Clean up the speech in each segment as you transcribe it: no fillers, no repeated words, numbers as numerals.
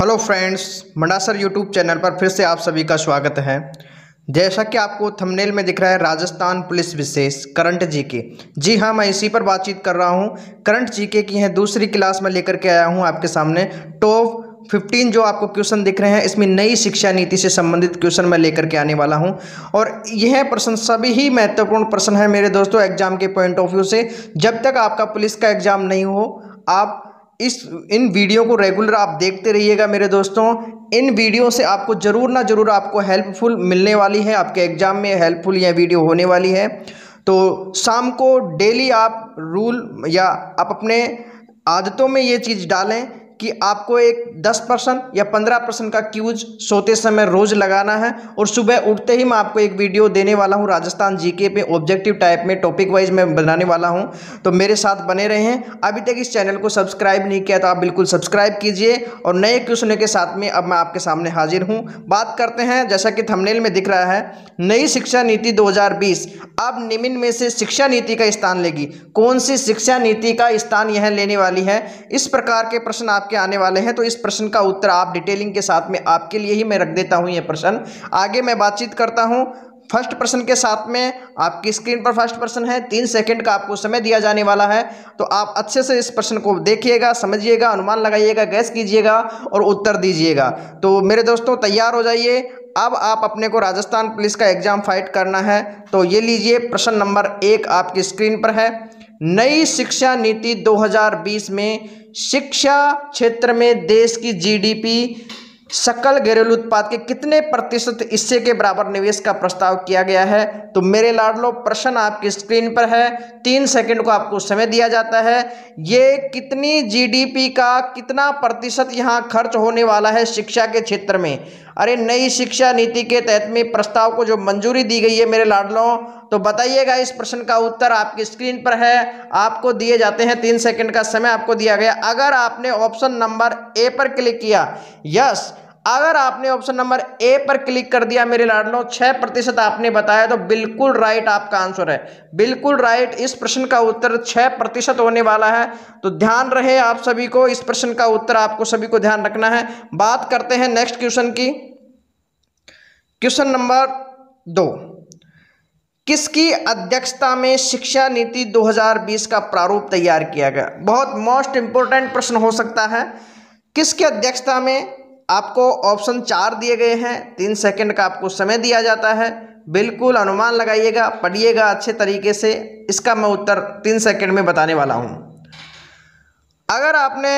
Hello friends, मंडासर YouTube channel पर फिर से आप सभी का स्वागत है। जैसा कि आपको थंबनेल में दिख रहा है, राजस्थान पुलिस विशेष करंट जीके। जी हाँ, मैं इसी पर बातचीत कर रहा हूँ। करंट जीके की है दूसरी क्लास में लेकर के आया हूँ आपके सामने। टॉप 15 जो आपको क्वेश्चन दिख रहे हैं, इसमें नई शिक्षा नीति से संबंधित क्वेश्चन मैं लेकर के आने वाला हूं। और यह प्रश्न सभी ही महत्वपूर्ण प्रश्न है मेरे दोस्तों, एग्जाम के पॉइंट ऑफ व्यू से। जब तक आपका पुलिस का एग्जाम नहीं हो, आप इन वीडियो को रेगुलर आप देखते रहिएगा मेरे दोस्तों। इन वीडियो से आपको जरूर ना जरूर आपको हेल्पफुल मिलने वाली है, आपके एग्जाम में हेल्पफुल यह वीडियो होने वाली है। तो शाम को डेली आप रूल या आप अपने आदतों में ये चीज़ डालें कि आपको एक 10% या 15% का क्यूज सोते समय रोज लगाना है। और सुबह उठते ही मैं आपको एक वीडियो देने वाला हूं राजस्थान जीके पे, ऑब्जेक्टिव टाइप में, टॉपिक वाइज मैं बनाने वाला हूं। तो मेरे साथ बने रहें। अभी तक इस चैनल को सब्सक्राइब नहीं किया तो आप बिल्कुल सब्सक्राइब कीजिए। और नए क्वेश्चन के साथ में अब मैं आपके सामने हाजिर हूँ। बात करते हैं, जैसा कि थंबनेल में दिख रहा है, नई शिक्षा नीति 2020 अब निम्न में से शिक्षा नीति का स्थान लेगी। कौन सी शिक्षा नीति का स्थान यह लेने वाली है? इस प्रकार के प्रश्न आपके आने वाले हैं। तो इस प्रश्न का उत्तर आप डिटेलिंग के साथ में आपके लिए ही मैं रख देता हूं। यह प्रश्न आगे मैं बातचीत करता हूं। फर्स्ट प्रश्न के साथ में आपकी स्क्रीन पर फर्स्ट प्रश्न है। 3 सेकंड का आपको समय दिया जाने वाला है। तो आप अच्छे से इस प्रश्न को देखिएगा, समझिएगा, अनुमान लगाइएगा, गैस कीजिएगा और उत्तर दीजिएगा। तो मेरे दोस्तों तैयार हो जाइए। अब आप अपने को राजस्थान पुलिस का एग्जाम फाइट करना है। तो ये लीजिए, प्रश्न नंबर 1 आपकी स्क्रीन पर है। नई शिक्षा नीति 2020 में शिक्षा क्षेत्र में देश की जीडीपी सकल घरेलू उत्पाद के कितने प्रतिशत हिस्से के बराबर निवेश का प्रस्ताव किया गया है? तो मेरे लाडलो, प्रश्न आपकी स्क्रीन पर है। 3 सेकंड को आपको समय दिया जाता है। ये कितनी जीडीपी का कितना प्रतिशत यहाँ खर्च होने वाला है शिक्षा के क्षेत्र में? अरे नई शिक्षा नीति के तहत में प्रस्ताव को जो मंजूरी दी गई है मेरे लाडलों, तो बताइएगा। इस प्रश्न का उत्तर आपकी स्क्रीन पर है। आपको दिए जाते हैं 3 सेकंड का समय आपको दिया गया। अगर आपने ऑप्शन नंबर ए पर क्लिक किया, यस, अगर आपने ऑप्शन नंबर ए पर क्लिक कर दिया मेरे लाडलों, 6% आपने बताया, तो बिल्कुल राइट आपका आंसर है। बिल्कुल राइट। इस प्रश्न का उत्तर 6% होने वाला है। तो ध्यान रहे आप सभी को, इस प्रश्न का उत्तर आपको सभी को ध्यान रखना है। बात करते हैं नेक्स्ट क्वेश्चन की। क्वेश्चन नंबर 2, किसकी अध्यक्षता में शिक्षा नीति 2020 का प्रारूप तैयार किया गया? बहुत मोस्ट इंपोर्टेंट प्रश्न हो सकता है। किसकी अध्यक्षता में? आपको ऑप्शन 4 दिए गए हैं। 3 सेकंड का आपको समय दिया जाता है। बिल्कुल अनुमान लगाइएगा, पढ़िएगा अच्छे तरीके से। इसका मैं उत्तर 3 सेकंड में बताने वाला हूं। अगर आपने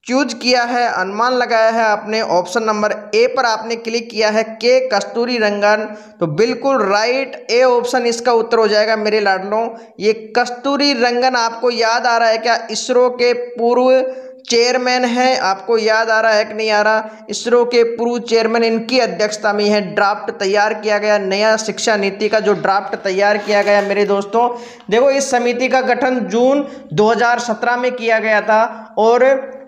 चूज किया है, अनुमान लगाया है आपने, ऑप्शन नंबर ए पर आपने क्लिक किया है, के कस्तूरी रंगन, तो बिल्कुल राइट ए ऑप्शन इसका उत्तर हो जाएगा मेरे लाडलों। ये कस्तूरी रंगन आपको याद आ रहा है क्या? इसरो के पूर्व चेयरमैन है। आपको याद आ रहा है कि नहीं आ रहा? इसरो के पूर्व चेयरमैन, इनकी अध्यक्षता में यह ड्राफ्ट तैयार किया गया। नया शिक्षा नीति का जो ड्राफ्ट तैयार किया गया मेरे दोस्तों, देखो इस समिति का गठन जून 2017 में किया गया था। और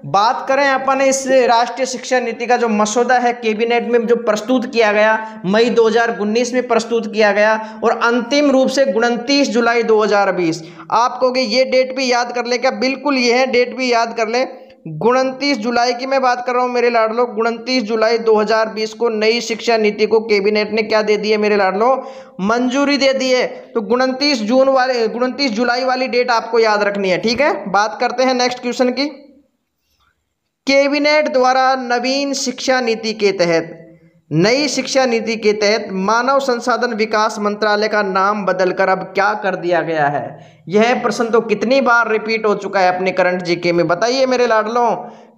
बात करें अपन इस राष्ट्रीय शिक्षा नीति का जो मसौदा है कैबिनेट में जो प्रस्तुत किया गया, मई 2019 में प्रस्तुत किया गया और अंतिम रूप से 29 जुलाई 2020। आप कहोगे ये डेट भी याद कर ले क्या? बिल्कुल यह डेट भी याद कर ले। 29 जुलाई की मैं बात कर रहा हूं मेरे लाडलो। 29 जुलाई 2020 को नई शिक्षा नीति को कैबिनेट ने क्या दे दिए मेरे लाडलो? मंजूरी दे दी है। तो 29 जुलाई वाली डेट आपको याद रखनी है, ठीक है। बात करते हैं नेक्स्ट क्वेश्चन की। कैबिनेट द्वारा नवीन शिक्षा नीति के तहत, नई शिक्षा नीति के तहत मानव संसाधन विकास मंत्रालय का नाम बदलकर अब क्या कर दिया गया है? यह प्रश्न तो कितनी बार रिपीट हो चुका है अपने करंट जीके में, बताइए मेरे लाडलों।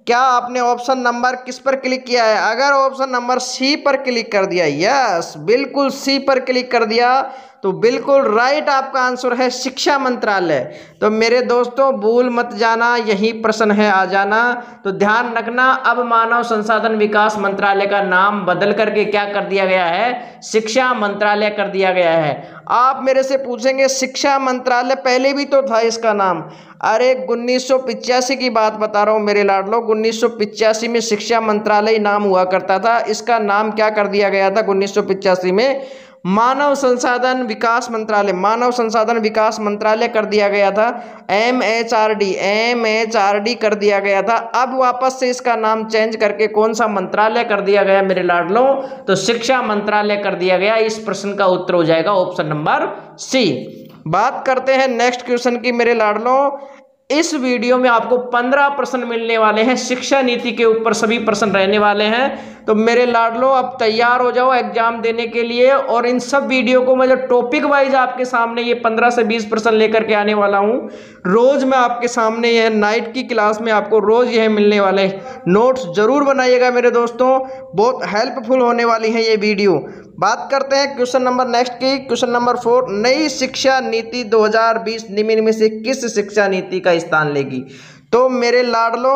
क्या आपने ऑप्शन नंबर किस पर क्लिक किया है? अगर ऑप्शन नंबर सी पर क्लिक कर दिया, यस, बिल्कुल सी पर क्लिक कर दिया, तो बिल्कुल राइट आपका आंसर है शिक्षा मंत्रालय। तो मेरे दोस्तों भूल मत जाना, यही प्रश्न है आ जाना। तो ध्यान रखना, अब मानव संसाधन विकास मंत्रालय का नाम बदल करके क्या कर दिया गया है? शिक्षा मंत्रालय कर दिया गया है। आप मेरे से पूछेंगे शिक्षा मंत्रालय पहले भी तो था इसका नाम। अरे 1985 की बात बता रहा हूँ मेरे लाडलो। 1985 में शिक्षा मंत्रालय नाम हुआ करता था। इसका नाम क्या कर दिया गया था 1985 में? मानव संसाधन विकास मंत्रालय, मानव संसाधन विकास मंत्रालय कर दिया गया था। MHRD कर दिया गया था। अब वापस से इसका नाम चेंज करके कौन सा मंत्रालय कर दिया गया मेरे लाडलों? तो शिक्षा मंत्रालय कर दिया गया। इस प्रश्न का उत्तर हो जाएगा ऑप्शन नंबर सी। बात करते हैं नेक्स्ट क्वेश्चन की मेरे लाडलों। इस वीडियो में आपको 15 प्रश्न मिलने वाले हैं, शिक्षा नीति के ऊपर सभी प्रश्न रहने वाले हैं। तो मेरे लाडलो अब तैयार हो जाओ एग्जाम देने के लिए। और इन सब वीडियो को मैं जो टॉपिक वाइज आपके सामने ये 15 से 20 प्रश्न लेकर के आने वाला हूं। रोज मैं आपके सामने यह नाइट की क्लास में आपको रोज यह मिलने वाले नोट्स जरूर बनाइएगा मेरे दोस्तों, बहुत हेल्पफुल होने वाली है ये वीडियो। बात करते हैं क्वेश्चन नंबर नेक्स्ट की। क्वेश्चन नंबर 4, नई शिक्षा नीति 2020 निम्न में से किस शिक्षा नीति का स्थान लेगी? तो मेरे लाडलो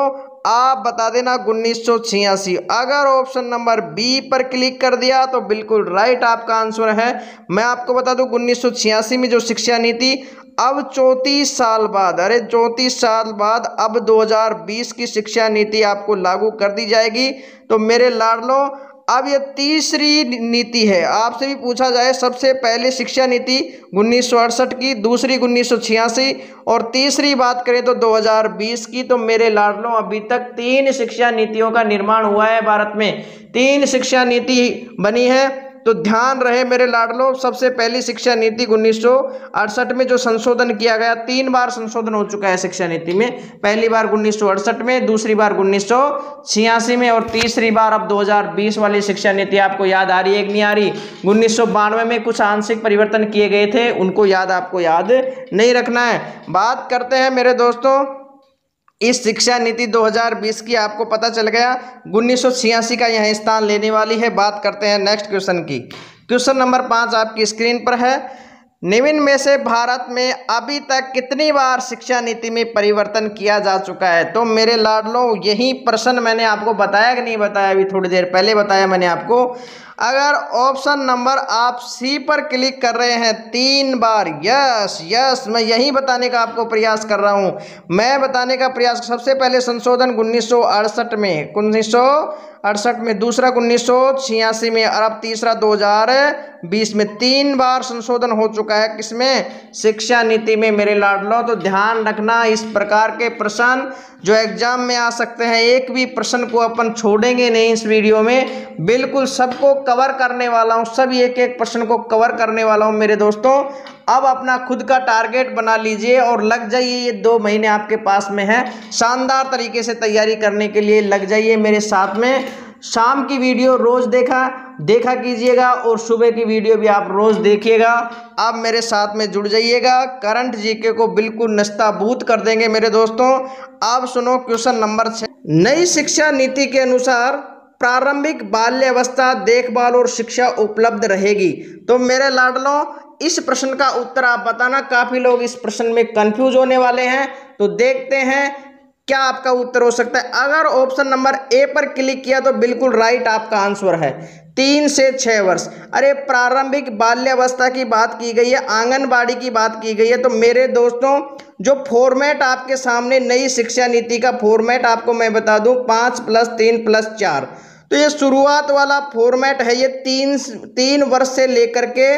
आप बता देना 1986। अगर ऑप्शन नंबर बी पर क्लिक कर दिया तो बिल्कुल राइट आपका आंसर है। मैं आपको बता दूं 1986 में जो शिक्षा नीति अब 34 साल बाद, अरे 34 साल बाद अब 2020 की शिक्षा नीति आपको लागू कर दी जाएगी। तो मेरे लाडलो अब ये तीसरी नीति है। आपसे भी पूछा जाए सबसे पहले शिक्षा नीति 1968 की, दूसरी 1986 और तीसरी बात करें तो 2020 की। तो मेरे लाडलों अभी तक 3 शिक्षा नीतियों का निर्माण हुआ है भारत में, 3 शिक्षा नीति बनी है। तो ध्यान रहे मेरे लाडलों, सबसे पहली शिक्षा नीति 1968 में जो संशोधन किया गया, 3 बार संशोधन हो चुका है शिक्षा नीति में। पहली बार 1968 में, दूसरी बार 1986 में और तीसरी बार अब 2020 वाली शिक्षा नीति। आपको याद आ रही है कि नहीं आ रही? 1992 में कुछ आंशिक परिवर्तन किए गए थे, उनको याद आपको याद नहीं रखना है। बात करते हैं मेरे दोस्तों इस शिक्षा नीति 2020 की, आपको पता चल गया 1986 का यह स्थान लेने वाली है। बात करते हैं नेक्स्ट क्वेश्चन की। क्वेश्चन नंबर 5 आपकी स्क्रीन पर है। निम्न में से भारत में अभी तक कितनी बार शिक्षा नीति में परिवर्तन किया जा चुका है? तो मेरे लाडलों यही प्रश्न मैंने आपको बताया कि नहीं बताया? अभी थोड़ी देर पहले बताया मैंने आपको। अगर ऑप्शन नंबर आप सी पर क्लिक कर रहे हैं 3 बार, यस मैं यही बताने का आपको प्रयास कर रहा हूं। मैं बताने का प्रयास, सबसे पहले संशोधन 1968 में, 1968 में, दूसरा 1986 में और अब तीसरा 2020 में। 3 बार संशोधन हो चुका है किसमें? शिक्षा नीति में मेरे लाडलों। तो ध्यान रखना, इस प्रकार के प्रश्न जो एग्जाम में आ सकते हैं, एक भी प्रश्न को अपन छोड़ेंगे नहीं इस वीडियो में, बिल्कुल सबको कवर करने वाला हूं, सभी एक एक प्रश्न को कवर करने वाला हूं मेरे दोस्तों। अब अपना खुद का टारगेट बना लीजिए और लग जाइए, ये 2 महीने आपके पास में है, शानदार तरीके से तैयारी करने के लिए लग जाइए मेरे साथ में। शाम की वीडियो रोज देखा कीजिएगा और सुबह की वीडियो भी आप रोज देखिएगा। आप मेरे साथ में जुड़ जाइएगा, करंट जीके को बिल्कुल नस्ताबूत कर देंगे मेरे दोस्तों। अब सुनो क्वेश्चन नंबर 6। नई शिक्षा नीति के अनुसार प्रारंभिक बाल्यावस्था देखभाल और शिक्षा उपलब्ध रहेगी। तो मेरे लाडलों इस प्रश्न का उत्तर आप बताना। काफी लोग इस प्रश्न में कंफ्यूज होने वाले हैं, तो देखते हैं क्या आपका उत्तर हो सकता है। अगर ऑप्शन नंबर ए पर क्लिक किया तो बिल्कुल राइट आपका आंसर है, 3 से 6 वर्ष। अरे प्रारंभिक बाल्यावस्था की बात की गई है, आंगनबाड़ी की बात की गई है। तो मेरे दोस्तों जो फॉर्मेट आपके सामने नई शिक्षा नीति का फॉर्मेट आपको मैं बता दूं, 5 + 3 + 4। तो ये शुरुआत वाला फॉर्मेट है, ये 3 वर्ष से लेकर के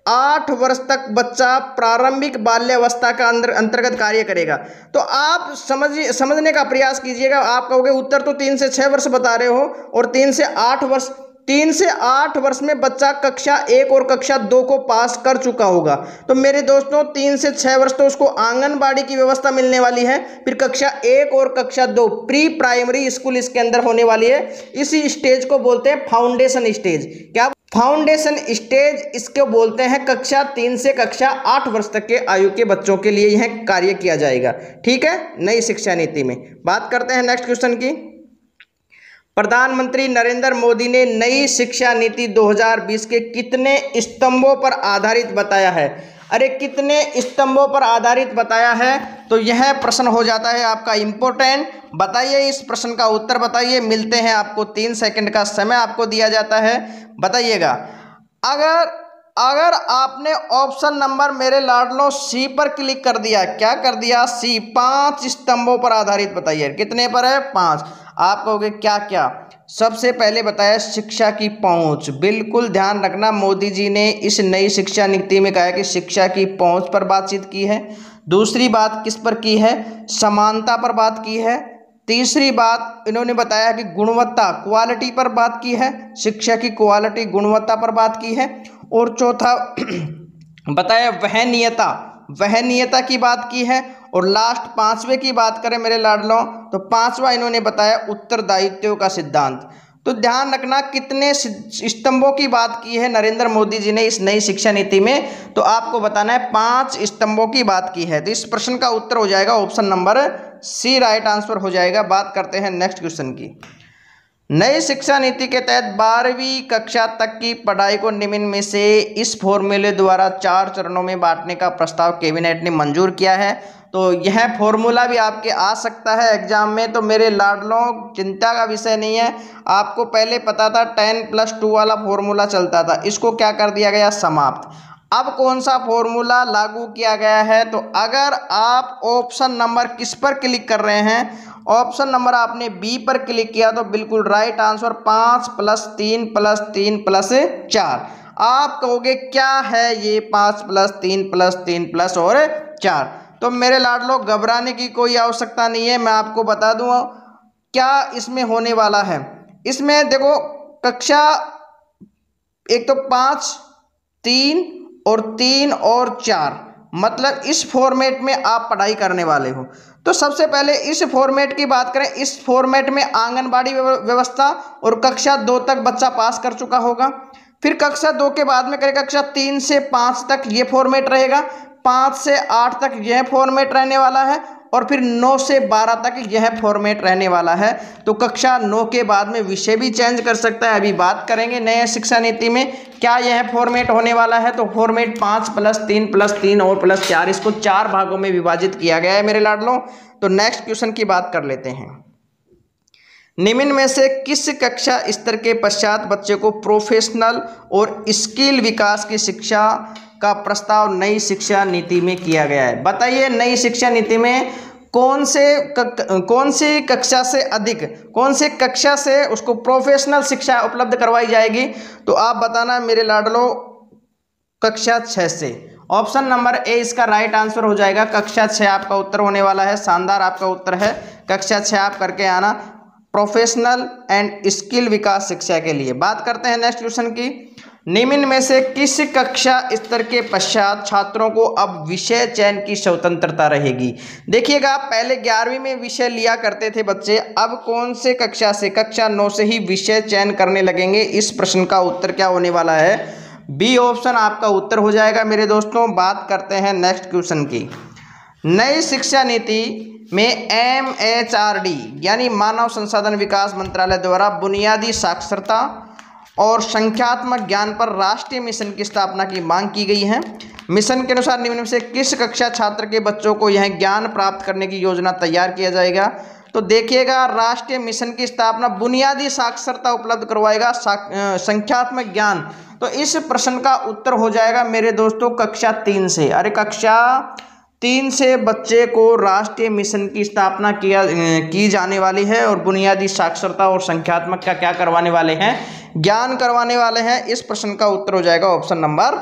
8 वर्ष तक बच्चा प्रारंभिक बाल्यावस्था का अंतर्गत कार्य करेगा। तो आप समझने का प्रयास कीजिएगा। आप कहोगे उत्तर तो 3 से 6 वर्ष बता रहे हो और 3 से 8 वर्ष, 3 से 8 वर्ष में बच्चा कक्षा 1 और कक्षा 2 को पास कर चुका होगा। तो मेरे दोस्तों 3 से 6 वर्ष तो उसको आंगनबाड़ी की व्यवस्था मिलने वाली है, फिर कक्षा 1 और कक्षा 2 प्री प्राइमरी स्कूल इसके अंदर होने वाली है। इसी स्टेज को बोलते हैं फाउंडेशन स्टेज। क्या? फाउंडेशन स्टेज इसको बोलते हैं। कक्षा 3 से कक्षा 8 वर्ष तक के आयु के बच्चों के लिए यह कार्य किया जाएगा। ठीक है, नई शिक्षा नीति में। बात करते हैं नेक्स्ट क्वेश्चन की। प्रधानमंत्री नरेंद्र मोदी ने नई शिक्षा नीति 2020 के कितने स्तंभों पर आधारित बताया है? अरे कितने स्तंभों पर आधारित बताया है? तो यह प्रश्न हो जाता है आपका इंपॉर्टेंट। बताइए, इस प्रश्न का उत्तर बताइए। मिलते हैं आपको 3 सेकंड का समय आपको दिया जाता है, बताइएगा। अगर आपने ऑप्शन नंबर मेरे लाडलों सी पर क्लिक कर दिया, क्या कर दिया? सी, 5 स्तंभों पर आधारित बताइए। कितने पर है? 5। आप कहोगे क्या क्या। सबसे पहले बताया शिक्षा की पहुंच। बिल्कुल ध्यान रखना, मोदी जी ने इस नई शिक्षा नीति में कहा है कि शिक्षा की पहुंच पर बातचीत की है। दूसरी बात किस पर की है, समानता पर बात की है। तीसरी बात इन्होंने बताया कि गुणवत्ता, क्वालिटी पर बात की है, शिक्षा की क्वालिटी गुणवत्ता पर बात की है। और चौथा बताया वहनीयता, वहनीयता की बात की है। और लास्ट पांचवे की बात करें मेरे लाडलों, तो पांचवा इन्होंने बताया उत्तरदायित्व का सिद्धांत। तो ध्यान रखना कितने स्तंभों की बात की है नरेंद्र मोदी जी ने इस नई शिक्षा नीति में, तो आपको बताना है 5 स्तंभों की बात की है। तो इस प्रश्न का उत्तर हो जाएगा option number C, right answer हो जाएगा। बात करते हैं नेक्स्ट क्वेश्चन की। नई शिक्षा नीति के तहत 12वीं कक्षा तक की पढ़ाई को निम्न में से इस फॉर्मूले द्वारा 4 चरणों में बांटने का प्रस्ताव कैबिनेट ने मंजूर किया है। तो यह फॉर्मूला भी आपके आ सकता है एग्जाम में, तो मेरे लाडलों चिंता का विषय नहीं है। आपको पहले पता था 10+2 वाला फॉर्मूला चलता था, इसको क्या कर दिया गया, समाप्त। अब कौन सा फॉर्मूला लागू किया गया है, तो अगर आप ऑप्शन नंबर किस पर क्लिक कर रहे हैं, ऑप्शन नंबर आपने बी पर क्लिक किया तो बिल्कुल राइट आंसर 5+3+3+4। आप कहोगे क्या है ये 5+3+3+ और 4। तो मेरे लाडलो घबराने की कोई आवश्यकता नहीं है, मैं आपको बता दूं क्या इसमें होने वाला है। इसमें देखो कक्षा एक तो 5, 3 और 3 और 4, मतलब इस फॉर्मेट में आप पढ़ाई करने वाले हो। तो सबसे पहले इस फॉर्मेट की बात करें, इस फॉर्मेट में आंगनबाड़ी व्यवस्था और कक्षा 2 तक बच्चा पास कर चुका होगा। फिर कक्षा 2 के बाद में करें कक्षा 3 से 5 तक ये फॉर्मेट रहेगा, 5 से 8 तक यह फॉर्मेट रहने वाला है, और फिर 9 से 12 तक यह फॉर्मेट रहने वाला है। तो कक्षा 9 के बाद में विषय भी चेंज कर सकता है। अभी बात करेंगे नए शिक्षा नीति में क्या यह फॉर्मेट होने वाला है। तो फॉर्मेट 5+3+3 और +4, इसको 4 भागों में विभाजित किया गया है मेरे लाडलों। तो नेक्स्ट क्वेश्चन की बात कर लेते हैं। निम्न में से किस कक्षा स्तर के पश्चात बच्चे को प्रोफेशनल और स्किल विकास की शिक्षा का प्रस्ताव नई शिक्षा नीति में किया गया है। बताइए नई शिक्षा नीति में कौन सी कक्षा से अधिक, कौन से कक्षा से उसको प्रोफेशनल शिक्षा उपलब्ध करवाई जाएगी। तो आप बताना मेरे लाडलो कक्षा 6 से। ऑप्शन नंबर ए इसका राइट आंसर हो जाएगा, कक्षा 6 आपका उत्तर होने वाला है। शानदार आपका उत्तर है, कक्षा 6 आप करके आना प्रोफेशनल एंड स्किल विकास शिक्षा के लिए। बात करते हैं नेक्स्ट क्वेश्चन की। निम्न में से किस कक्षा स्तर के पश्चात छात्रों को अब विषय चयन की स्वतंत्रता रहेगी। देखिएगा पहले 11वीं में विषय लिया करते थे बच्चे, अब कौन से कक्षा से, कक्षा 9 से ही विषय चयन करने लगेंगे। इस प्रश्न का उत्तर क्या होने वाला है, बी ऑप्शन आपका उत्तर हो जाएगा मेरे दोस्तों। बात करते हैं नेक्स्ट क्वेश्चन की। नई शिक्षा नीति में MHRD यानी मानव संसाधन विकास मंत्रालय द्वारा बुनियादी साक्षरता और संख्यात्मक ज्ञान पर राष्ट्रीय मिशन की स्थापना की मांग की गई है। मिशन के अनुसार निम्न में से किस कक्षा छात्र के बच्चों को यह ज्ञान प्राप्त करने की योजना तैयार किया जाएगा। तो देखिएगा राष्ट्रीय मिशन की स्थापना बुनियादी साक्षरता उपलब्ध करवाएगा, संख्यात्मक ज्ञान। तो इस प्रश्न का उत्तर हो जाएगा मेरे दोस्तों कक्षा 3 से। अरे कक्षा 3 से बच्चे को राष्ट्रीय मिशन की स्थापना की जाने वाली है और बुनियादी साक्षरता और संख्यात्मक का क्या करवाने वाले हैं, ज्ञान करवाने वाले हैं। इस प्रश्न का उत्तर हो जाएगा ऑप्शन नंबर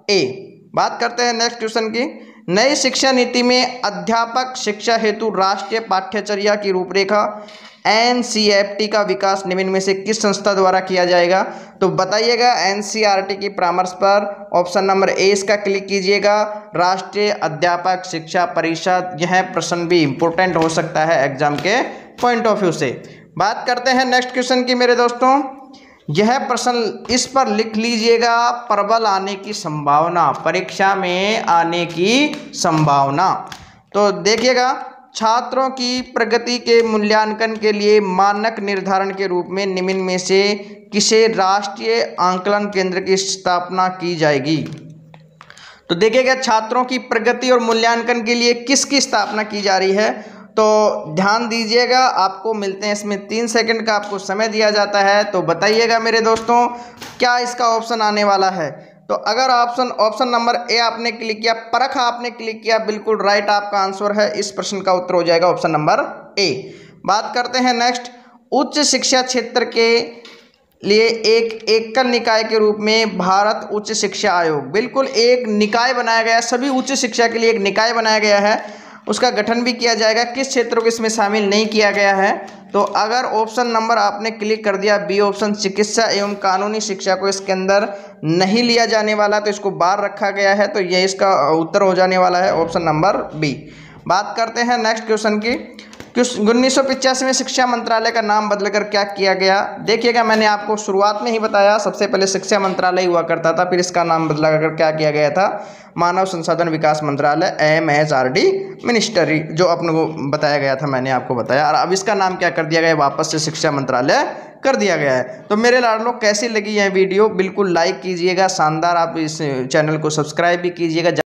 ए। बात करते हैं नेक्स्ट क्वेश्चन की। नई शिक्षा नीति में अध्यापक शिक्षा हेतु राष्ट्रीय पाठ्यचर्या की रूपरेखा NCERT का विकास निम्न में से किस संस्था द्वारा किया जाएगा। तो बताइएगा NCERT की परामर्श पर ऑप्शन नंबर ए इसका क्लिक कीजिएगा, राष्ट्रीय अध्यापक शिक्षा परिषद। यह प्रश्न भी इंपॉर्टेंट हो सकता है एग्जाम के पॉइंट ऑफ व्यू से। बात करते हैं नेक्स्ट क्वेश्चन की मेरे दोस्तों। यह प्रश्न इस पर लिख लीजिएगा, प्रबल आने की संभावना, परीक्षा में आने की संभावना। तो देखिएगा छात्रों की प्रगति के मूल्यांकन के लिए मानक निर्धारण के रूप में निम्न में से किसे राष्ट्रीय आंकलन केंद्र की स्थापना की जाएगी। तो देखिएगा छात्रों की प्रगति और मूल्यांकन के लिए किसकी स्थापना की जा रही है। तो ध्यान दीजिएगा, आपको मिलते हैं इसमें 3 सेकंड का आपको समय दिया जाता है। तो बताइएगा मेरे दोस्तों क्या इसका ऑप्शन आने वाला है। तो अगर ऑप्शन नंबर ए आपने क्लिक किया, परख आपने क्लिक किया, बिल्कुल राइट आपका आंसर है। इस प्रश्न का उत्तर हो जाएगा ऑप्शन नंबर ए। बात करते हैं नेक्स्ट। उच्च शिक्षा क्षेत्र के लिए एक एकल निकाय के रूप में भारत उच्च शिक्षा आयोग, बिल्कुल एक निकाय बनाया गया है, सभी उच्च शिक्षा के लिए एक निकाय बनाया गया है, उसका गठन भी किया जाएगा। किस क्षेत्रों को इसमें शामिल नहीं किया गया है? तो अगर ऑप्शन नंबर आपने क्लिक कर दिया बी ऑप्शन, चिकित्सा एवं कानूनी शिक्षा को इसके अंदर नहीं लिया जाने वाला, तो इसको बाहर रखा गया है, तो ये इसका उत्तर हो जाने वाला है ऑप्शन नंबर बी। बात करते हैं नेक्स्ट क्वेश्चन की। 1985 में शिक्षा मंत्रालय का नाम बदलकर क्या किया गया? देखिएगा, मैंने आपको शुरुआत में ही बताया, सबसे पहले शिक्षा मंत्रालय हुआ करता था, फिर इसका नाम बदलाकर क्या किया गया था? मानव संसाधन विकास मंत्रालय, MHRD मिनिस्ट्री, जो अपने को बताया गया था, मैंने आपको बताया। और अब इसका नाम क्या कर दिया गया? वापस से शिक्षा मंत्रालय कर दिया गया है। तो मेरे लाडलो, कैसी लगी यह वीडियो? बिल्कुल लाइक कीजिएगा, शानदार, आप इस चैनल को सब्सक्राइब भी कीजिएगा।